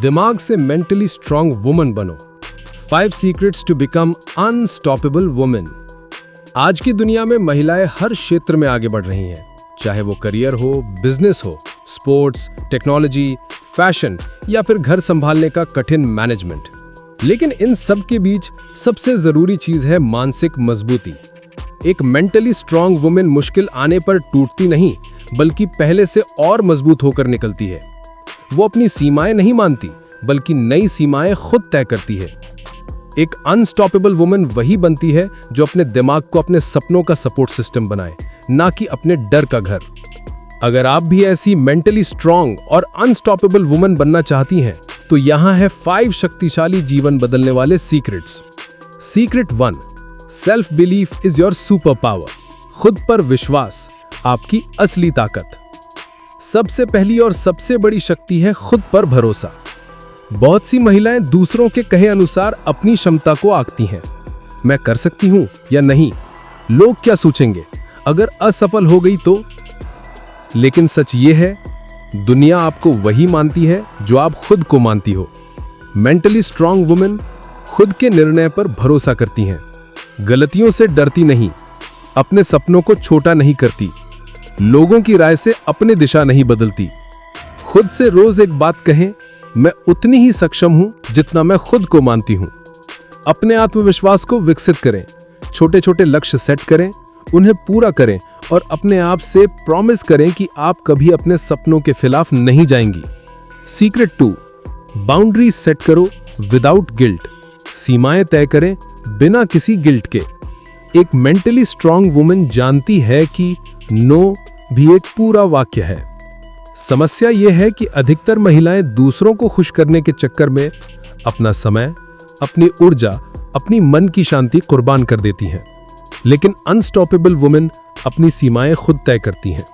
दिमाग से mentally strong woman बनो। 5 secrets to become unstoppable women. आज की दुनिया में महिलाएं हर क्षेत्र में आगे बढ़ रही हैं, चाहे वो करियर हो, बिजनेस हो, स्पोर्ट्स, टेक्नोलॉजी, फैशन या फिर घर संभालने का कठिन मैनेजमेंट। लेकिन इन सब के बीच सबसे जरूरी चीज है मानसिक मजबूती। एक मेंटली स्ट्रांग वुमेन मुश्किल आने पर टूटती नहीं, बल्कि पहले से और मजबूत होकर निकलती है। वो अपनी सीमाएं नहीं मानती, बल्कि नई सीमाएं खुद तय करती है। एक अनस्टॉपेबल वुमेन वही बनती है जो अपने दिमाग को अपने सपनों का सपोर्ट सिस्टम बनाए, ना कि अपने डर का घर। अगर आप भी ऐसी मेंटली स्ट्रांग और अनस्टॉपेबल वुमेन बनना चाहती हैं, तो यहां है 5 शक्तिशाली जीवन बदलने वाले secrets. Secret 1, self belief is your super power. खुद पर विश्वास आपकी असली ताकत। सबसे पहली और सबसे बड़ी शक्ति है खुद पर भरोसा। बहुत सी महिलाएं दूसरों के कहे अनुसार अपनी क्षमता को आंकती हैं। मैं कर सकती हूं या नहीं, लोग क्या सोचेंगे, अगर असफल हो गई तो। लेकिन सच ये है, दुनिया आपको वही मानती है जो आप खुद को मानती हो। मेंटली स्ट्रांग वुमेन खुद के निर्णय पर भरोसा करती हैं, गलतियों से डरती नहीं, अपने सपनों को छोटा नहीं करती, लोगों की राय से अपनी दिशा नहीं बदलती। खुद से रोज एक बात कहें, मैं उतनी ही सक्षम हूं जितना मैं खुद को मानती हूं। अपने आत्मविश्वास को विकसित करें, छोटे छोटे लक्ष्य सेट करें, उन्हें पूरा करें और अपने आप से प्रॉमिस करें कि आप कभी अपने सपनों के खिलाफ नहीं जाएंगी। सीक्रेट 2, बाउंड्रीज सेट करो विदाउट गिल्ट। सीमाएं तय करें बिना किसी गिल्ट के। एक मेंटली स्ट्रांग वुमेन जानती है कि नो भी एक पूरा वाक्य है। समस्या यह है कि अधिकतर महिलाएं दूसरों को खुश करने के चक्कर में अपना समय, अपनी ऊर्जा, अपनी मन की शांति कुर्बान कर देती हैं। लेकिन अनस्टॉपेबल वुमेन अपनी सीमाएं खुद तय करती हैं।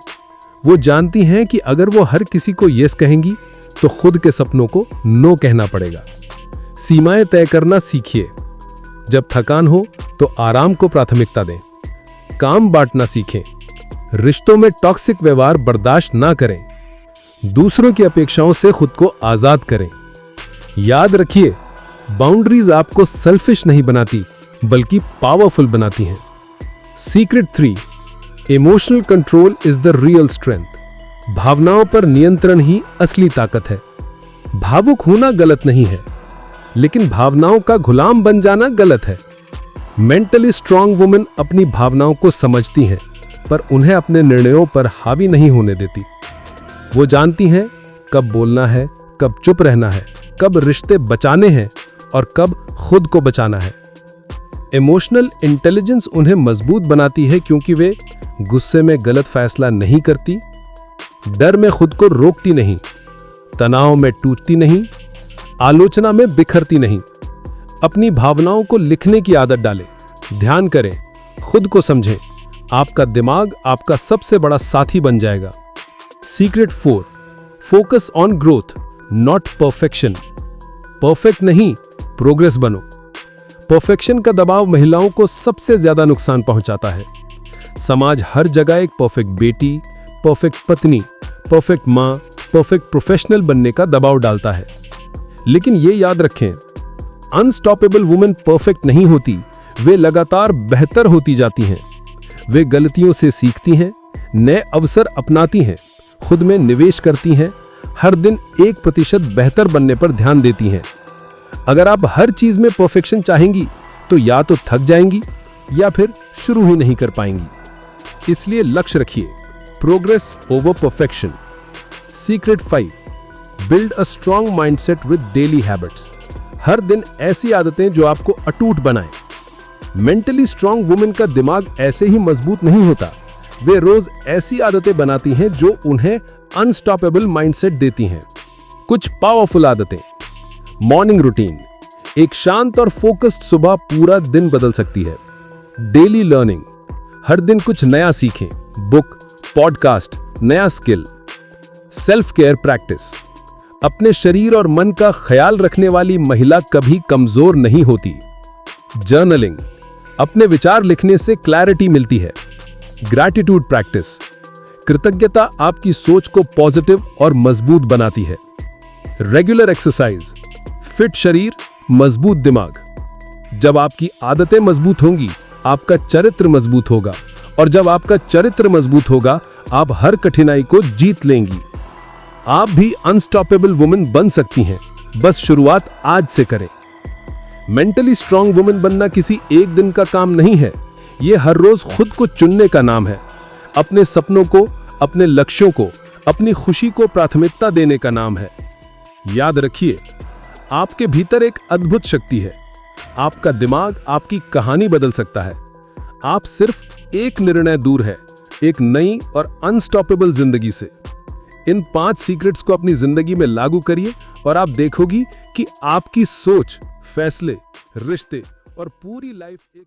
वो जानती हैं कि अगर वो हर किसी को यस कहेंगी, तो खुद के सपनों को नो कहना पड़ेगा। सीमाएं तय करना सीखिए। जब थकान हो तो आराम को प्राथमिकता दें। काम बांटना सीखें। रिश्तों में टॉक्सिक व्यवहार बर्दाश्त ना करें। दूसरों की अपेक्षाओं से खुद को आजाद करें। याद रखिए, बाउंड्रीज आपको सेल्फिश नहीं बनाती, बल्कि पावरफुल बनाती हैं। Secret 3, emotional control is the real strength. भावनाओं पर नियंत्रण ही असली ताकत है। भावुक होना गलत नहीं है, लेकिन भावनाओं का गुलाम बन जाना गलत है। मेंटली स्ट्रांग वुमेन अपनी भावनाओं को समझती हैं, पर उन्हें अपने निर्णयों पर हावी नहीं होने देती। वो जानती हैं कब बोलना है, कब चुप रहना है, कब रिश्ते बचाने हैं और कब खुद को बचाना है। इमोशनल इंटेलिजेंस उन्हें मजबूत बनाती है, क्योंकि वे गुस्से में गलत फैसला नहीं करती, डर में खुद को रोकती नहीं, तनाव में टूटती नहीं, आलोचना में बिखरती नहीं। अपनी भावनाओं को लिखने की आदत डालें, ध्यान करें, खुद को समझें। आपका दिमाग आपका सबसे बड़ा साथी बन जाएगा। Secret 4, focus on growth not perfection. Perfect नहीं, प्रोग्रेस बनो। परफेक्शन का दबाव महिलाओं को सबसे ज्यादा नुकसान पहुंचाता है। समाज हर जगह एक परफेक्ट बेटी, परफेक्ट पत्नी, परफेक्ट मां, परफेक्ट प्रोफेशनल बनने का दबाव डालता है। लेकिन ये याद रखें, अनस्टॉपेबल वुमेन परफेक्ट नहीं होती, वे लगातार बेहतर होती जाती हैं। वे गलतियों से सीखती हैं, नए अवसर अपनाती हैं, खुद में निवेश करती हैं, हर दिन 1% बेहतर बनने पर ध्यान देती हैं। अगर आप हर चीज में परफेक्शन चाहेंगी, तो या तो थक जाएंगी या फिर शुरू ही नहीं कर पाएंगी। इसलिए लक्ष्य रखिए, progress over perfection. Secret 5, build a strong mindset with daily habits. हर दिन ऐसी आदतें जो आपको अटूट बनाएं। मेंटली स्ट्रांग वुमेन का दिमाग ऐसे ही मजबूत नहीं होता। वे रोज ऐसी आदतें बनाती हैं जो उन्हें अनस्टॉपेबल माइंडसेट देती हैं। कुछ पावरफुल आदतें। मॉर्निंग रूटीन, एक शांत और फोकस्ड सुबह पूरा दिन बदल सकती है। डेली लर्निंग, हर दिन कुछ नया सीखें, बुक, पॉडकास्ट, नया स्किल। सेल्फ केयर प्रैक्टिस, अपने शरीर और मन का ख्याल रखने वाली महिला कभी कमजोर नहीं होती। जर्नलिंग, अपने विचार लिखने से क्लैरिटी मिलती है। ग्रैटिट्यूड प्रैक्टिस, कृतज्ञता आपकी सोच को पॉजिटिव और मजबूत बनाती है। रेगुलर एक्सरसाइज, फिट शरीर, मजबूत दिमाग। जब आपकी आदतें मजबूत होंगी, आपका चरित्र मजबूत होगा, और जब आपका चरित्र मजबूत होगा, आप हर कठिनाई को जीत लेंगी। आप भी अनस्टॉपेबल वुमेन बन सकती हैं, बस शुरुआत आज से करें। मेंटली स्ट्रांग वुमेन बनना किसी एक दिन का काम नहीं है, ये हर रोज खुद को चुनने का नाम है। अपने सपनों को, अपने लक्ष्यों को, अपनी खुशी को प्राथमिकता देने का नाम है। याद रखिए, आपके भीतर एक अद्भुत शक्ति है। आपका दिमाग आपकी कहानी बदल सकता है। आप सिर्फ एक निर्णय दूर है एक नई और अनस्टॉपेबल जिंदगी से। इन 5 सीक्रेट्स को अपनी जिंदगी में लागू करिए और आप देखोगी कि आपकी सोच, फैसले, रिश्ते और पूरी लाइफ एक